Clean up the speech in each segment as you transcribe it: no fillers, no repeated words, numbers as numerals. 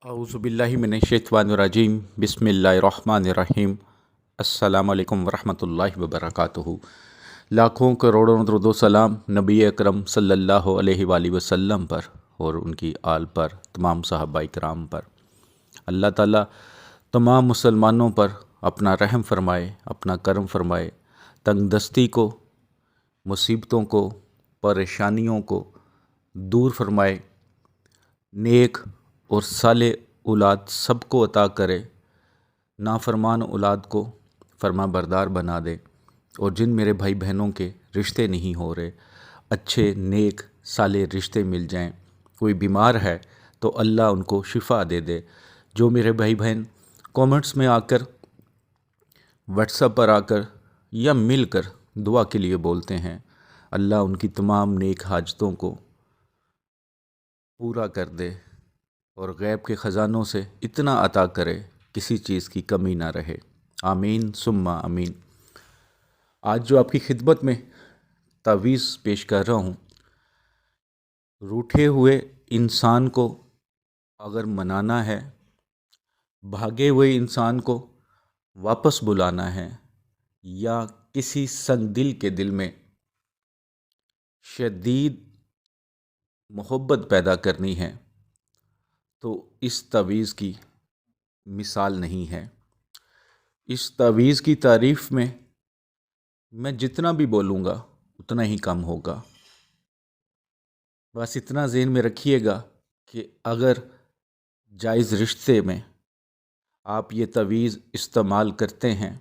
औज़ुबिल्लाहि मिनश्शैतानिर्रजीम बिस्मिल्लाहिर्रहमानिर्रहीम अस्सलामु अलैकुम वरहमतुल्लाहि वबरकातुहू। लाखों करोड़ों दरूद व सलाम नबी अकरम सल्लल्लाहु अलैहि वसल्लम पर और उनकी आल पर, तमाम सहाबाए किराम पर। अल्लाह ताला तमाम मुसलमानों पर अपना रहम फरमाए, अपना करम फरमाए, तंगदस्ती को, मुसीबतों को, परेशानियों को दूर फरमाए, नेक और साले औलाद सबको अता करे, नाफरमान औलाद को फरमा बरदार बना दे। और जिन मेरे भाई बहनों के रिश्ते नहीं हो रहे, अच्छे नेक साले रिश्ते मिल जाएं। कोई बीमार है तो अल्लाह उनको शिफा दे दे। जो मेरे भाई बहन कमेंट्स में आकर, व्हाट्सएप पर आकर या मिलकर दुआ के लिए बोलते हैं, अल्लाह उनकी तमाम नेक हाजतों को पूरा कर दे और गैब के ख़जानों से इतना अता करे किसी चीज़ की कमी ना रहे। आमीन सुम्मा आमीन। आज जो आपकी खिदमत में तावीज़ पेश कर रहा हूँ, रूठे हुए इंसान को अगर मनाना है, भागे हुए इंसान को वापस बुलाना है, या किसी संग दिल के दिल में शदीद मोहब्बत पैदा करनी है, तो इस तावीज़ की मिसाल नहीं है। इस तावीज़ की तारीफ़ में मैं जितना भी बोलूँगा उतना ही कम होगा। बस इतना ज़हन में रखिएगा कि अगर जायज़ रिश्ते में आप ये तावीज़ इस्तेमाल करते हैं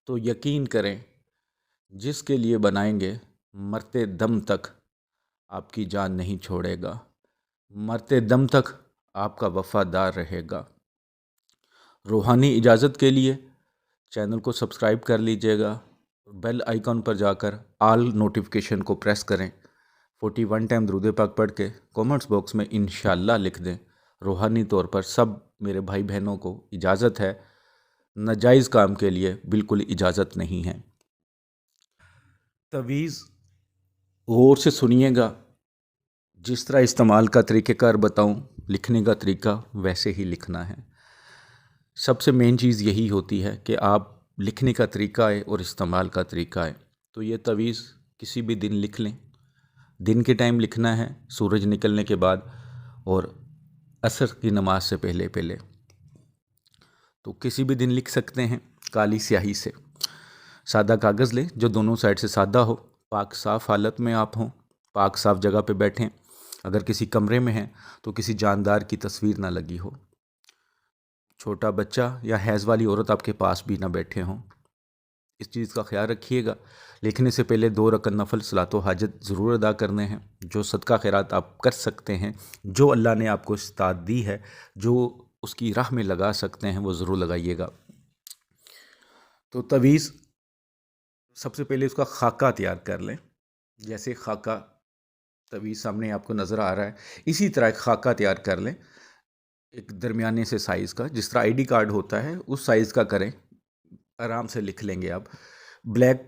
तो यकीन करें, जिसके लिए बनाएंगे मरते दम तक आपकी जान नहीं छोड़ेगा, मरते दम तक आपका वफ़ादार रहेगा। रूहानी इजाज़त के लिए चैनल को सब्सक्राइब कर लीजिएगा, बेल आइकॉन पर जाकर आल नोटिफिकेशन को प्रेस करें। 41 टाइम दरूद पाक पढ़ के कमेंट्स बॉक्स में इंशाअल्लाह लिख दें। रूहानी तौर पर सब मेरे भाई बहनों को इजाज़त है, नाजायज़ काम के लिए बिल्कुल इजाज़त नहीं है। तवीज़ गौर से सुनिएगा, जिस तरह इस्तेमाल का तरीक़ेकार बताऊं, लिखने का तरीका वैसे ही लिखना है। सबसे मेन चीज़ यही होती है कि आप लिखने का तरीका है और इस्तेमाल का तरीका है। तो ये तवीज़ किसी भी दिन लिख लें। दिन के टाइम लिखना है, सूरज निकलने के बाद और असर की नमाज से पहले पहले। तो किसी भी दिन लिख सकते हैं काली स्याही से। सादा कागज़ लें जो दोनों साइड से सादा हो, पाक साफ़ हालत में आप हों, पाक साफ़ जगह पे बैठें। अगर किसी कमरे में हैं तो किसी जानदार की तस्वीर ना लगी हो, छोटा बच्चा या हैज़ वाली औरत आपके पास भी ना बैठे हों। इस चीज़ का ख्याल रखिएगा। लिखने से पहले 2 रकअत नफल सलातो हाजत ज़रूर अदा करने हैं। जो सदका खैरात आप कर सकते हैं, जो अल्लाह ने आपको इस्तात दी है, जो उसकी राह में लगा सकते हैं, वो ज़रूर लगाइएगा। तो तवीज़ सबसे पहले उसका खाका तैयार कर लें। जैसे खाका तवीज़ सामने आपको नज़र आ रहा है, इसी तरह एक खाका तैयार कर लें, एक दरमियाने से साइज़ का। जिस तरह ID कार्ड होता है उस साइज़ का करें, आराम से लिख लेंगे आप। ब्लैक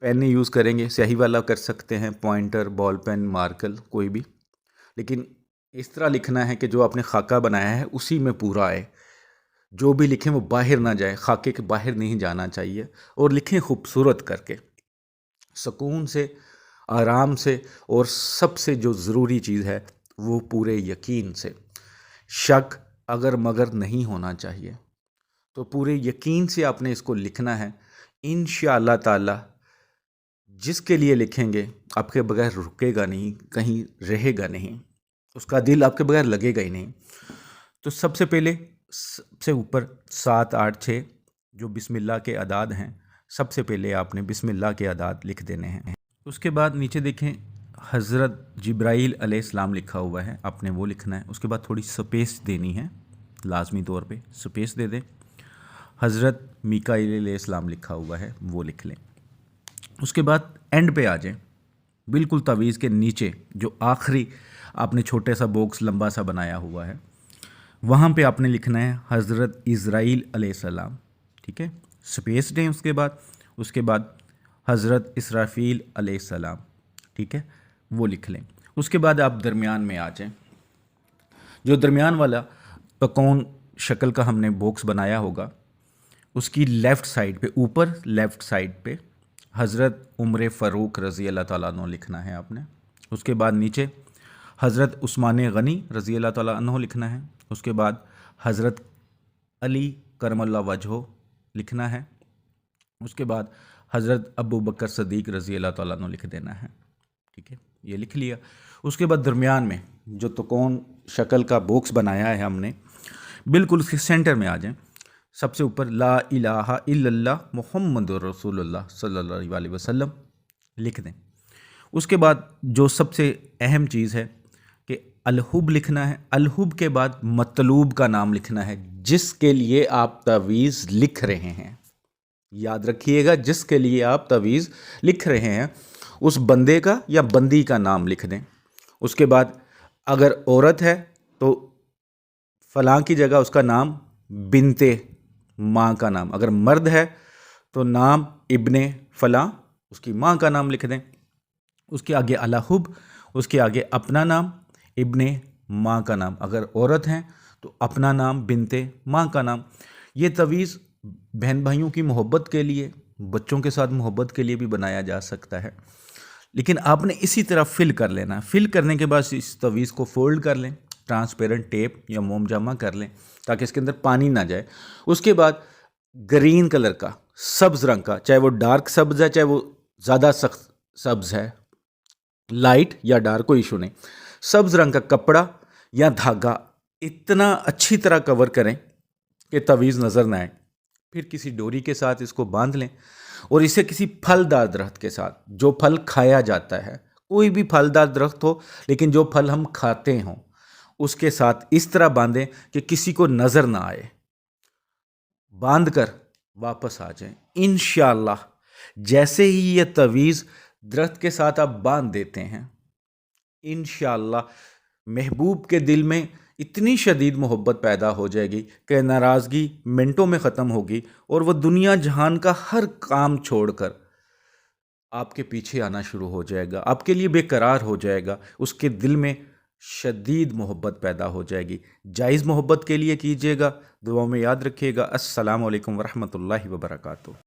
पेन यूज़ करेंगे, स्याही वाला कर सकते हैं, पॉइंटर, बॉल पेन, मार्कर, कोई भी। लेकिन इस तरह लिखना है कि जो आपने खाका बनाया है उसी में पूरा आए। जो भी लिखें वो बाहर ना जाए, खाके के बाहर नहीं जाना चाहिए। और लिखें खूबसूरत करके, सुकून से, आराम से, और सबसे जो ज़रूरी चीज़ है वो पूरे यकीन से। शक अगर मगर नहीं होना चाहिए। तो पूरे यकीन से आपने इसको लिखना है। इंशाअल्लाह ताला जिसके लिए लिखेंगे आपके बगैर रुकेगा नहीं, कहीं रहेगा नहीं, उसका दिल आपके बगैर लगेगा ही नहीं। तो सबसे पहले सबसे ऊपर 7, 8, 6 जो बिस्मिल्लाह के अदाद हैं, सबसे पहले आपने बिस्मिल्लाह के अदाद लिख देने हैं। उसके बाद नीचे देखें हज़रत जिब्राईल अलैहिस्सलाम लिखा हुआ है, आपने वो लिखना है। उसके बाद थोड़ी स्पेस देनी है, लाजमी तौर पे स्पेस दे दें। हज़रत मीकाईल अलैहिस्सलाम लिखा हुआ है, वो लिख लें। उसके बाद एंड पे आ जाएं, बिल्कुल तावीज़ के नीचे जो आखिरी आपने छोटे सा बॉक्स लंबा सा बनाया हुआ है, वहाँ पे आपने लिखना है हज़रत इज़राइल अलैहिस्सलाम। ठीक है, स्पेस दें। उसके बाद हज़रत इसराफील अलैहिस्सलाम, ठीक है, वो लिख लें। उसके बाद आप दरमियान में आ जाएं। जो दरमियान वाला त्रिकोण शक्ल का हमने बॉक्स बनाया होगा, उसकी लेफ़्ट साइड पे, ऊपर लेफ़्ट साइड पे हज़रत उमर फ़ारूक रज़ी अल्लाह ताला अन्हु लिखना है आपने। उसके बाद नीचे हज़रत उस्मान गनी रज़ी अल्लाह ताला अन्हु लिखना है। उसके बाद हज़रत अली करमल्लाहु वजहू लिखना है। उसके बाद हज़रत अबू बकर सदीक़ रज़ी अल्लाह ताला अन्हु लिख देना है। ठीक है, ये लिख लिया। उसके बाद दरमियान में जो त्रिकोण शक्ल का बॉक्स बनाया है हमने, बिल्कुल उसके सेंटर में आ जाएं। सबसे ऊपर ला इलाहा इल्लल्लाह मुहम्मदुर रसूलुल्लाह सल्लल्लाहु अलैहि वसल्लम लिख दें। उसके बाद जो सबसे अहम चीज़ है कि अलहुब लिखना है। अलहुब के बाद मतलूब का नाम लिखना है, जिसके लिए आप तावीज़ लिख रहे हैं। याद रखिएगा, जिसके लिए आप तावीज़ लिख रहे हैं उस बंदे का या बंदी का नाम लिख दें। उसके बाद अगर औरत है तो फ़लाँ की जगह उसका नाम बिनते, माँ का नाम। अगर मर्द है तो नाम इब्ने फ़लाँ, उसकी माँ का नाम लिख दें। उसके आगे अलहुब, उसके आगे अपना नाम इब्ने माँ का नाम। अगर औरत हैं तो अपना नाम बिनते माँ का नाम। ये तवीज़ बहन भाइयों की मोहब्बत के लिए, बच्चों के साथ मोहब्बत के लिए भी बनाया जा सकता है, लेकिन आपने इसी तरह फिल कर लेना। फिल करने के बाद इस तवीज़ को फोल्ड कर लें, ट्रांसपेरेंट टेप या मोम जामा कर लें ताकि इसके अंदर पानी ना जाए। उसके बाद ग्रीन कलर का, सब्ज़ रंग का, चाहे वो डार्क सब्ज़ है चाहे वो ज़्यादा सख्त सब्ज़ है, लाइट या डार्क कोई इशू नहीं, सब्ज़ रंग का कपड़ा या धागा इतना अच्छी तरह कवर करें कि तवीज़ नज़र ना आए। फिर किसी डोरी के साथ इसको बांध लें और इसे किसी फलदार दरख्त के साथ, जो फल खाया जाता है, कोई भी फलदार दरख्त हो लेकिन जो फल हम खाते हों, उसके साथ इस तरह बांधें कि किसी को नज़र ना आए। बांध कर वापस आ जाएं। इंशाअल्लाह जैसे ही ये तवीज़ दरख्त के साथ आप बांध देते हैं, इंशाअल्लाह महबूब के दिल में इतनी शदीद मोहब्बत पैदा हो जाएगी कि नाराज़गी मिनटों में ख़त्म होगी और वह दुनिया जहान का हर काम छोड़कर आपके पीछे आना शुरू हो जाएगा, आपके लिए बेकरार हो जाएगा। उसके दिल में शदीद मोहब्बत पैदा हो जाएगी। जायज़ मोहब्बत के लिए कीजिएगा। दुआ में याद रखिएगा। अस्सलामु अलैकुम वरहमतुल्लाहि वबरकातुहू।